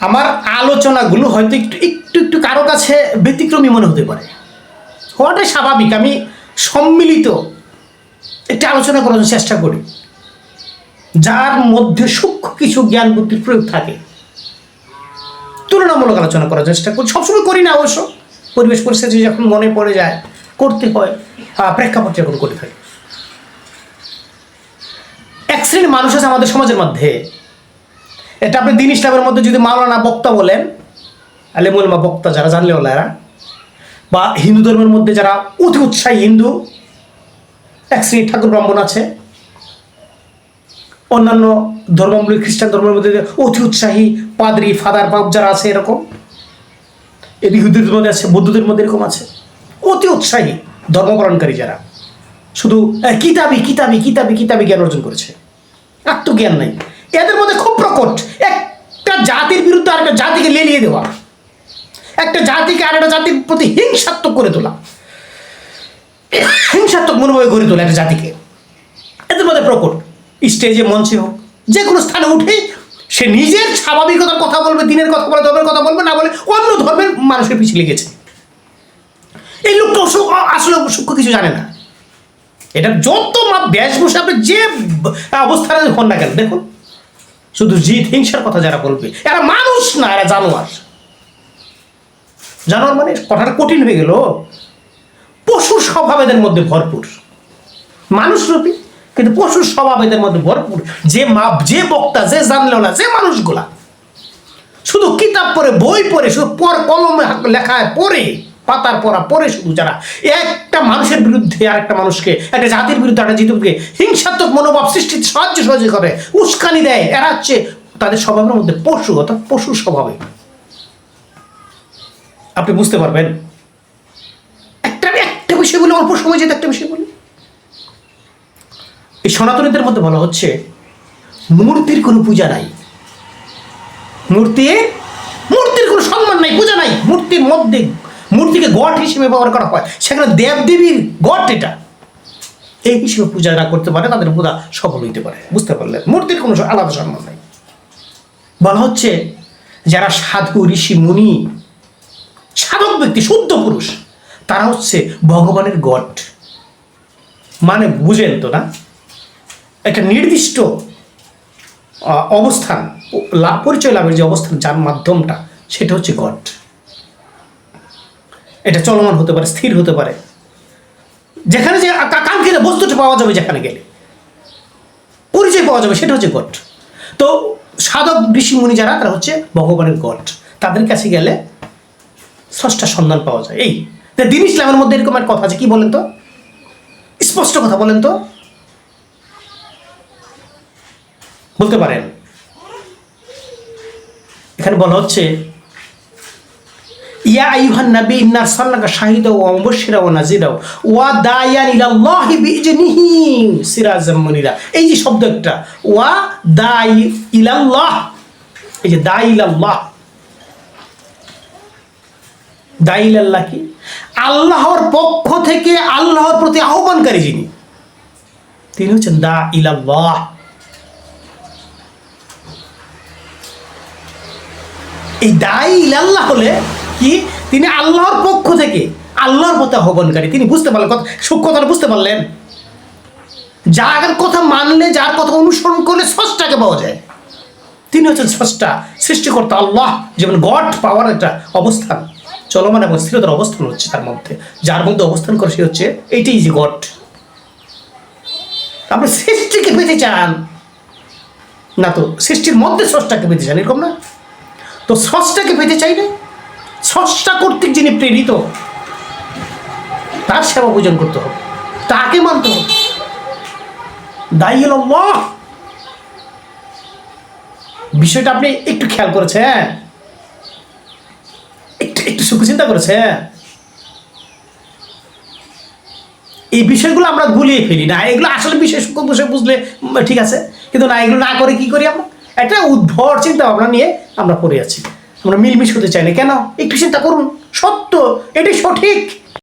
আমার আলোচনাগুলো হয়তো একটু একটু একটু কারো কাছে ব্যতিক্রমী মনে হতে পারে, হওয়াটাই স্বাভাবিক। আমি সম্মিলিত একটা আলোচনা করার চেষ্টা করি যার মধ্যে সূক্ষ্ম কিছু জ্ঞান বুদ্ধির প্রয়োগ থাকে, তুলনামূলক আলোচনা করার চেষ্টা করি। সবসময় করি না অবশ্য, পরিবেশ পরিস্থিতি যখন মনে পড়ে যায় করতে হয়, প্রেক্ষাপট যখন করে থাকি। এক শ্রেণীর মানুষ আছে আমাদের সমাজের মধ্যে, এটা আপনি দ্বীন ইসলামের মধ্যে যদি মাওলানা বক্তা বলেন, আলেমুলমা বক্তা যারা জানলে ওলারা, বা হিন্দু ধর্মের মধ্যে যারা অতি উৎসাহী হিন্দু, এক শ্রেণীর ঠাকুর ব্রাহ্মণ আছে, অন্যান্য ধর্মাবলী খ্রিস্টান ধর্মের মধ্যে অতি উৎসাহী পাদ্রী ফাদার বাপ যারা আছে এরকম, ইহুদিদের মধ্যে আছে, বৌদ্ধদের মধ্যে এরকম আছে অতি উৎসাহী ধর্ম পালনকারী যারা শুধু কিতাবি কিতাবি কিতাবি কিতাবি জ্ঞান অর্জন করেছে, আত্মজ্ঞান নাই এদের মধ্যে। খুব প্রকট একটা জাতির বিরুদ্ধে আরেকটা জাতিকে লেলিয়ে দেওয়া, একটা জাতিকে আরেকটা জাতির প্রতি হিংসাত্মক করে তোলা, হিংসাত্মক মনোভাবে গড়ে তোলা একটা জাতিকে, এদের মধ্যে প্রকট। স্টেজে মঞ্চে হোক যে কোনো স্থানে উঠে সে নিজের স্বাভাবিকতার কথা বলবে, দিনের কথা বলে, ধর্মের কথা বলবে, না বলে অন্য ধর্মের মানুষের পিছিয়ে লেগেছে। এই লোকটা আসলে সূক্ষ্ম কিছু জানে না। এটা যত বেশভূষা আপনি যে অবস্থানে হন না কেন, দেখুন শুধু জিত হিংসার কথা যারা বলবে এরা মানুষ না, এরা জানোয়ার। জানোয়ার মানে কথাটা কঠিন হয়ে গেল, পশুর স্বভাব এদের মধ্যে ভরপুর, মানুষ রূপী কিন্তু পশুর স্বভাব এদের মধ্যে ভরপুর। যে বক্তা, যে জানলেও না, যে মানুষগুলা শুধু কিতাব পড়ে, বই পড়ে, শুধু কলমে লেখায় পড়ে, পাতার পড়া পড়ে, শুধু যারা একটা মানুষের বিরুদ্ধে আরেকটা মানুষকে, একটা জাতির বিরুদ্ধে একটা জাতিকে হিংসাত্মক মনোভাব সৃষ্টিতে সাহায্য করে, উস্কানি দেয়, এরা হচ্ছে তাদের স্বভাবের মধ্যে পশু, অর্থাৎ পশুর স্বভাবে। আপনি বুঝতে পারবেন। একটা বিষয় বলে, অল্প সময় যেতে একটা বিষয় বলি, এই সনাতনীদের মধ্যে বলা হচ্ছে মূর্তির কোনো পূজা নাই, মূর্তির কোনো সম্মান নাই, পূজা নাই। মূর্তির মধ্যে মূর্তিকে গড হিসেবে ব্যবহার করা হয়, সেখানে দেবদেবীর গড এটা এই হিসেবে পূজা না করতে পারে, তাদের পূজা সফল হইতে পারে। বুঝতে পারলেন? মূর্তির কোনো আলাদা সম্মান নাই। বলা হচ্ছে যারা সাধু ঋষি মুনি সাধক ব্যক্তি, শুদ্ধ পুরুষ, তারা হচ্ছে ভগবানের গড। মানে বুঝেন তো না, একটা নির্দিষ্ট অবস্থান, পরিচয় লাভের যে অবস্থান, যার মাধ্যমটা, সেটা হচ্ছে গড। এটা চলমান হতে পারে, স্থির হতে পারে, যেখানে যে কাঙ্ক্ষিত বস্তুটা পাওয়া যাবে, যেখানে গেলে পরিচয় পাওয়া যাবে, সেটা হচ্ছে গড। তো সাধক ঋষি মুনি যারা, তারা হচ্ছে ভগবানের গড, তাদের কাছে গেলে স্রষ্টার সন্ধান পাওয়া যায়। এই দ্বীন ইসলামের মধ্যে এরকম একটা কথা আছে, কি বলেন তো, স্পষ্ট কথা বলেন তো, বলতে পারেন? এখানে বলা হচ্ছে ইয়া আইয়ুহান নবী ইন্না আরসালনাকা শাহিদা ওয়া মুবাশশিরা ওয়া নাযীরা ওয়া দাইয়ান ইলাল্লাহি বিইজনিহি সিরাজাম মুনিরা। এই যে শব্দ একটা, ওয়া দাই ইলাল্লাহ, এই যে দাই ইলাল্লাহ, দাই ইলাল্লাহ কি? আল্লাহর পক্ষ থেকে আল্লাহর প্রতি আহ্বানকারী যিনি, তিনি হচ্ছেন দা ইলাল্লাহ। এই দাই ইলাল্লাহ হলে কি, তিনি আল্লাহর পক্ষ থেকে আল্লাহর পথে আহ্বানকারী। তিনি বুঝতে পারলেন কথা, সূক্ষ্মতা বুঝতে পারলেন? যার কথা মানলে, যার কথা অনুসরণ করলে স্রষ্টাকে পাওয়া যায়। তিনি হচ্ছেন স্রষ্টা, সৃষ্টিকর্তা আল্লাহ। যেমন গড পাওয়ার একটা অবস্থান, চলমান এবং স্থিরতার অবস্থান হচ্ছে তার মধ্যে, যার মধ্যে অবস্থান করে সে হচ্ছে, এইটাই যে গড। আপনি সৃষ্টিকে পেতে চান না, তো সৃষ্টির মধ্যে স্রষ্টাকে পেতে চান, এরকম না? তো স্রষ্টাকে পেতে চাইলে স্রষ্টা কর্তৃক যিনি প্রেরিত, তার সেবা পূজন করতে হবে, তাকে মানতে হবে। দাইয়াল আল্লাহ, বিষয়টা আপনি একটু খেয়াল করেছেন? একটু সুখ চিন্তা করেছেন? এই বিষয়গুলো আমরা গুলিয়ে ফেলি না, এগুলো আসলে বিষয় সূক্ষ্ম বিষয় বুঝলে ঠিক আছে, কিন্তু না, এগুলো না করে কি করি আমরা, একটা উদ্ভট চিন্তা ভাবনা নিয়ে আমরা পড়ে আছি, আমরা মিলমিশ হতে চাই না। কেন? একটু চিন্তা করুন, সত্য, এটাই সঠিক।